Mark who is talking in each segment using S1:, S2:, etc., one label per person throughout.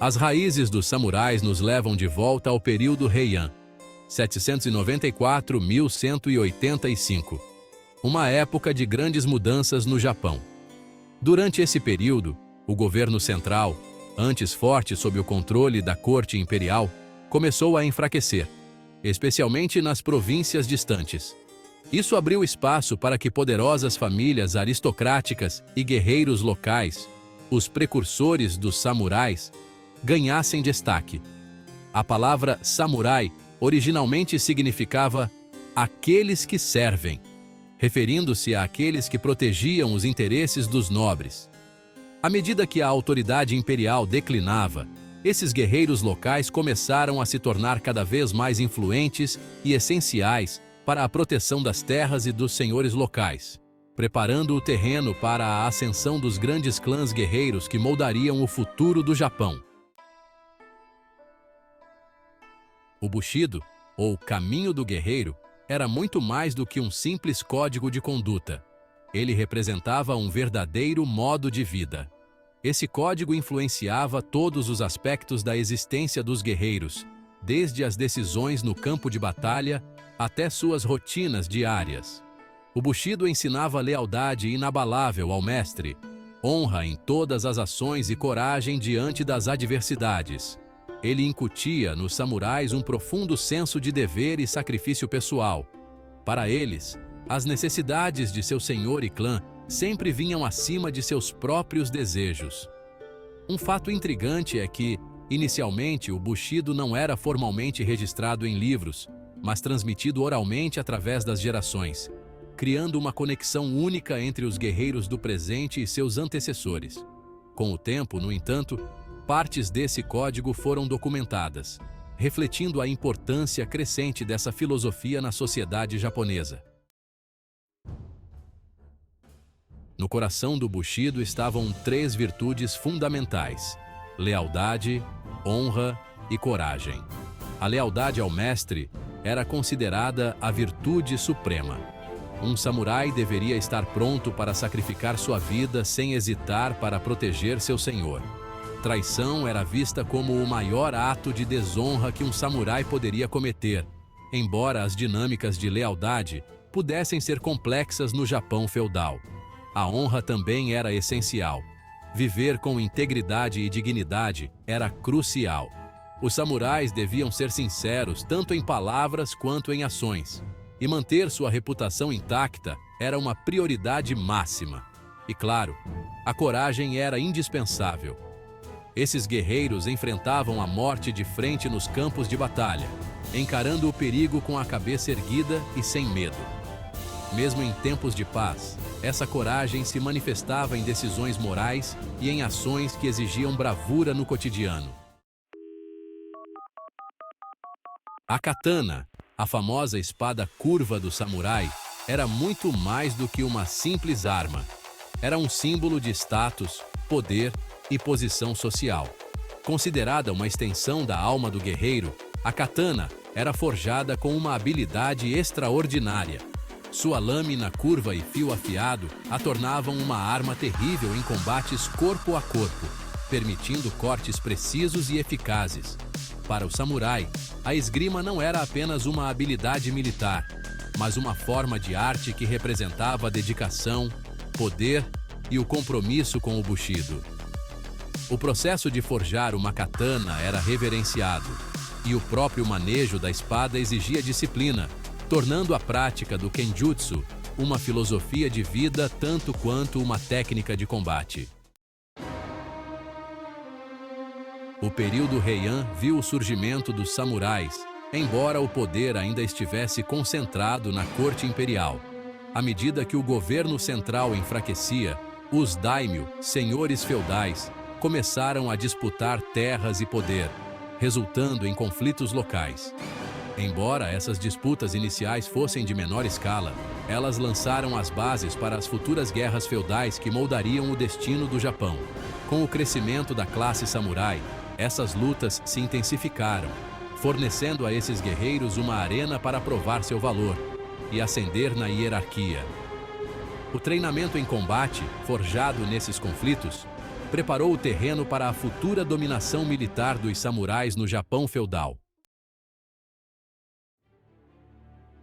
S1: As raízes dos samurais nos levam de volta ao período Heian, 794-1185, uma época de grandes mudanças no Japão. Durante esse período, o governo central, antes forte sob o controle da corte imperial, começou a enfraquecer, especialmente nas províncias distantes. Isso abriu espaço para que poderosas famílias aristocráticas e guerreiros locais, os precursores dos samurais, ganhassem destaque. A palavra samurai originalmente significava aqueles que servem, referindo-se àqueles que protegiam os interesses dos nobres. À medida que a autoridade imperial declinava, esses guerreiros locais começaram a se tornar cada vez mais influentes e essenciais para a proteção das terras e dos senhores locais, preparando o terreno para a ascensão dos grandes clãs guerreiros que moldariam o futuro do Japão. O Bushido, ou Caminho do Guerreiro, era muito mais do que um simples código de conduta. Ele representava um verdadeiro modo de vida. Esse código influenciava todos os aspectos da existência dos guerreiros, desde as decisões no campo de batalha até suas rotinas diárias. O Bushido ensinava lealdade inabalável ao mestre, honra em todas as ações e coragem diante das adversidades. Ele incutia nos samurais um profundo senso de dever e sacrifício pessoal. Para eles, as necessidades de seu senhor e clã sempre vinham acima de seus próprios desejos. Um fato intrigante é que, inicialmente, o Bushido não era formalmente registrado em livros, mas transmitido oralmente através das gerações, criando uma conexão única entre os guerreiros do presente e seus antecessores. Com o tempo, no entanto, partes desse código foram documentadas, refletindo a importância crescente dessa filosofia na sociedade japonesa. No coração do Bushido estavam 3 virtudes fundamentais: lealdade, honra e coragem. A lealdade ao mestre era considerada a virtude suprema. Um samurai deveria estar pronto para sacrificar sua vida sem hesitar para proteger seu senhor. Traição era vista como o maior ato de desonra que um samurai poderia cometer, embora as dinâmicas de lealdade pudessem ser complexas no Japão feudal. A honra também era essencial. Viver com integridade e dignidade era crucial. Os samurais deviam ser sinceros tanto em palavras quanto em ações, e manter sua reputação intacta era uma prioridade máxima. E claro, a coragem era indispensável. Esses guerreiros enfrentavam a morte de frente nos campos de batalha, encarando o perigo com a cabeça erguida e sem medo. Mesmo em tempos de paz, essa coragem se manifestava em decisões morais e em ações que exigiam bravura no cotidiano. A katana, a famosa espada curva do samurai, era muito mais do que uma simples arma. Era um símbolo de status, poder e posição social. Considerada uma extensão da alma do guerreiro, a katana era forjada com uma habilidade extraordinária. Sua lâmina curva e fio afiado a tornavam uma arma terrível em combates corpo a corpo, permitindo cortes precisos e eficazes. Para o samurai, a esgrima não era apenas uma habilidade militar, mas uma forma de arte que representava a dedicação, poder e o compromisso com o Bushido. O processo de forjar uma katana era reverenciado, e o próprio manejo da espada exigia disciplina, tornando a prática do Kenjutsu uma filosofia de vida tanto quanto uma técnica de combate. O período Heian viu o surgimento dos samurais, embora o poder ainda estivesse concentrado na corte imperial. À medida que o governo central enfraquecia, os daimyo, senhores feudais, começaram a disputar terras e poder, resultando em conflitos locais. Embora essas disputas iniciais fossem de menor escala, elas lançaram as bases para as futuras guerras feudais que moldariam o destino do Japão. Com o crescimento da classe samurai, essas lutas se intensificaram, fornecendo a esses guerreiros uma arena para provar seu valor e ascender na hierarquia. O treinamento em combate, forjado nesses conflitos, preparou o terreno para a futura dominação militar dos samurais no Japão feudal.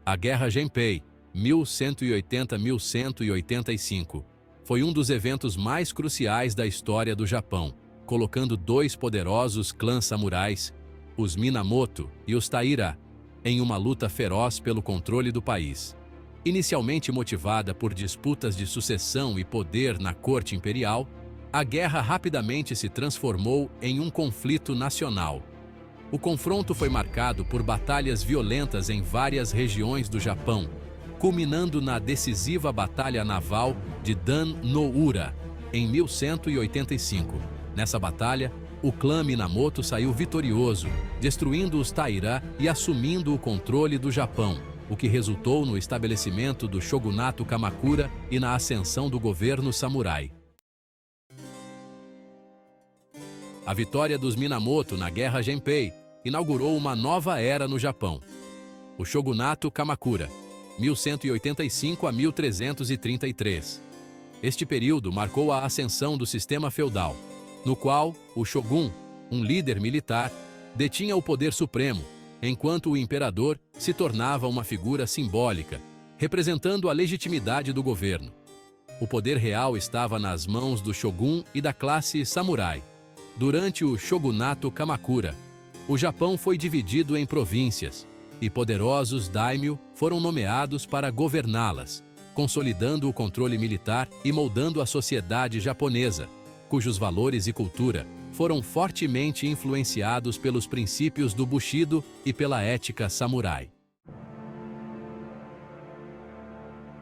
S1: A Guerra Genpei, 1180-1185, foi um dos eventos mais cruciais da história do Japão, colocando dois poderosos clãs samurais, os Minamoto e os Taira, em uma luta feroz pelo controle do país. Inicialmente motivada por disputas de sucessão e poder na corte imperial, a guerra rapidamente se transformou em um conflito nacional. O confronto foi marcado por batalhas violentas em várias regiões do Japão, culminando na decisiva Batalha Naval de Dan-no-ura, em 1185. Nessa batalha, o clã Minamoto saiu vitorioso, destruindo os Taira e assumindo o controle do Japão, o que resultou no estabelecimento do shogunato Kamakura e na ascensão do governo samurai. A vitória dos Minamoto na Guerra Genpei inaugurou uma nova era no Japão. O shogunato Kamakura, 1185 a 1333. Este período marcou a ascensão do sistema feudal, no qual o shogun, um líder militar, detinha o poder supremo, enquanto o imperador se tornava uma figura simbólica, representando a legitimidade do governo. O poder real estava nas mãos do shogun e da classe samurai. Durante o shogunato Kamakura, o Japão foi dividido em províncias, e poderosos daimyo foram nomeados para governá-las, consolidando o controle militar e moldando a sociedade japonesa, cujos valores e cultura foram fortemente influenciados pelos princípios do Bushido e pela ética samurai.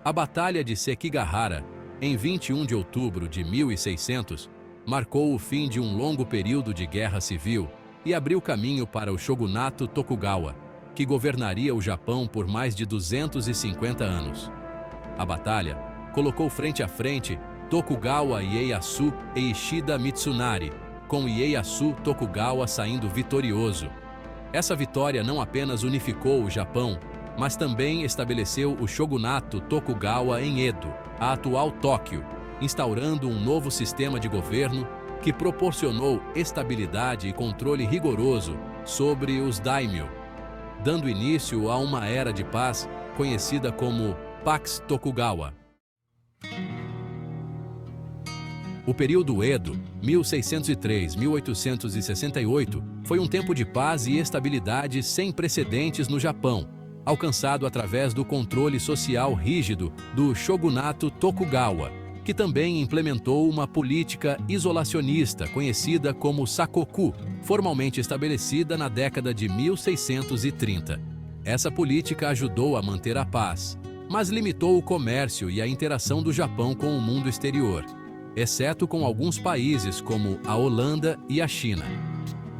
S1: A Batalha de Sekigahara, em 21 de outubro de 1600, marcou o fim de um longo período de guerra civil e abriu caminho para o shogunato Tokugawa, que governaria o Japão por mais de 250 anos. A batalha colocou frente a frente Tokugawa Ieyasu e Ishida Mitsunari, com Ieyasu Tokugawa saindo vitorioso. Essa vitória não apenas unificou o Japão, mas também estabeleceu o shogunato Tokugawa em Edo, a atual Tóquio, instaurando um novo sistema de governo que proporcionou estabilidade e controle rigoroso sobre os daimyo, dando início a uma era de paz conhecida como Pax Tokugawa. O período Edo, 1603-1868, foi um tempo de paz e estabilidade sem precedentes no Japão, alcançado através do controle social rígido do shogunato Tokugawa, que também implementou uma política isolacionista conhecida como Sakoku, formalmente estabelecida na década de 1630. Essa política ajudou a manter a paz, mas limitou o comércio e a interação do Japão com o mundo exterior, exceto com alguns países como a Holanda e a China.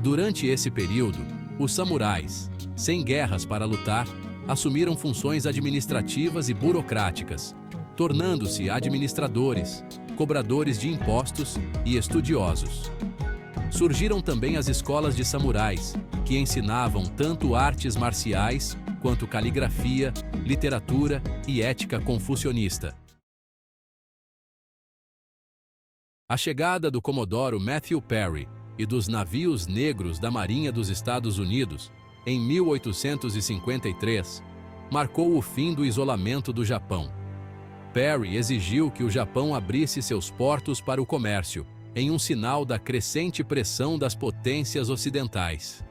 S1: Durante esse período, os samurais, sem guerras para lutar, assumiram funções administrativas e burocráticas, tornando-se administradores, cobradores de impostos e estudiosos. Surgiram também as escolas de samurais, que ensinavam tanto artes marciais quanto caligrafia, literatura e ética confucionista. A chegada do comodoro Matthew Perry e dos navios negros da Marinha dos Estados Unidos, em 1853, marcou o fim do isolamento do Japão. Perry exigiu que o Japão abrisse seus portos para o comércio, em um sinal da crescente pressão das potências ocidentais.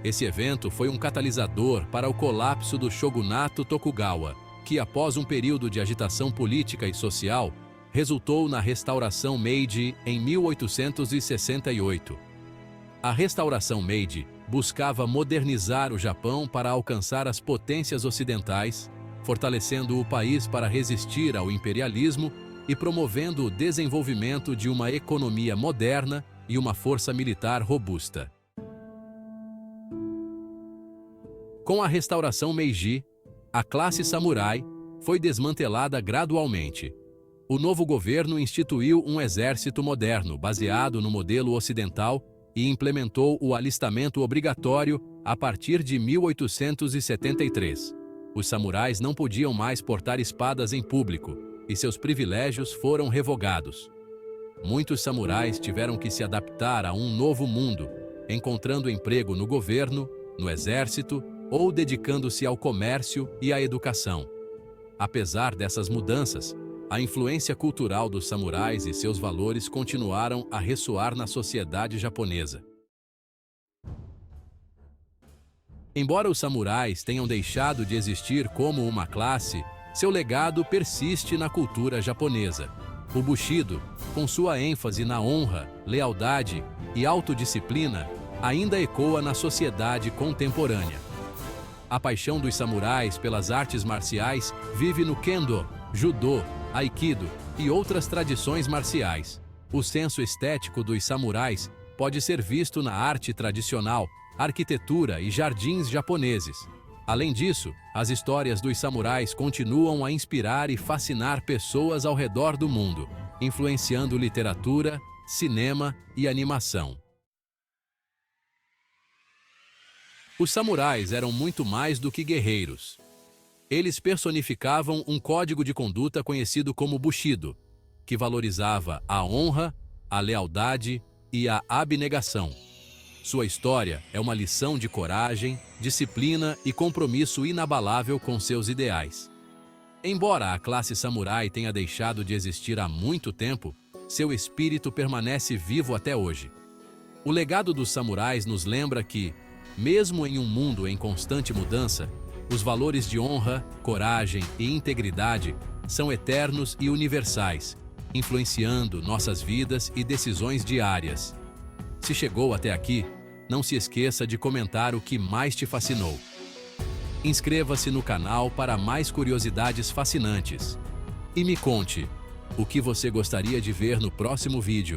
S1: Esse evento foi um catalisador para o colapso do shogunato Tokugawa, que, após um período de agitação política e social, resultou na Restauração Meiji em 1868. A Restauração Meiji buscava modernizar o Japão para alcançar as potências ocidentais, fortalecendo o país para resistir ao imperialismo e promovendo o desenvolvimento de uma economia moderna e uma força militar robusta. Com a Restauração Meiji, a classe samurai foi desmantelada gradualmente. O novo governo instituiu um exército moderno baseado no modelo ocidental e implementou o alistamento obrigatório a partir de 1873. Os samurais não podiam mais portar espadas em público e seus privilégios foram revogados. muitos samurais tiveram que se adaptar a um novo mundo, encontrando emprego no governo, no exército ou dedicando-se ao comércio e à educação. Apesar dessas mudanças, a influência cultural dos samurais e seus valores continuaram a ressoar na sociedade japonesa. Embora os samurais tenham deixado de existir como uma classe, seu legado persiste na cultura japonesa. O Bushido, com sua ênfase na honra, lealdade e autodisciplina, ainda ecoa na sociedade contemporânea. A paixão dos samurais pelas artes marciais vive no Kendo, Judô, Aikido e outras tradições marciais. O senso estético dos samurais pode ser visto na arte tradicional, arquitetura e jardins japoneses. Além disso, as histórias dos samurais continuam a inspirar e fascinar pessoas ao redor do mundo, influenciando literatura, cinema e animação. Os samurais eram muito mais do que guerreiros. Eles personificavam um código de conduta conhecido como Bushido, que valorizava a honra, a lealdade e a abnegação. Sua história é uma lição de coragem, disciplina e compromisso inabalável com seus ideais. Embora a classe samurai tenha deixado de existir há muito tempo, seu espírito permanece vivo até hoje. O legado dos samurais nos lembra que, mesmo em um mundo em constante mudança, os valores de honra, coragem e integridade são eternos e universais, influenciando nossas vidas e decisões diárias. Se chegou até aqui, não se esqueça de comentar o que mais te fascinou. Inscreva-se no canal para mais curiosidades fascinantes. E me conte, o que você gostaria de ver no próximo vídeo?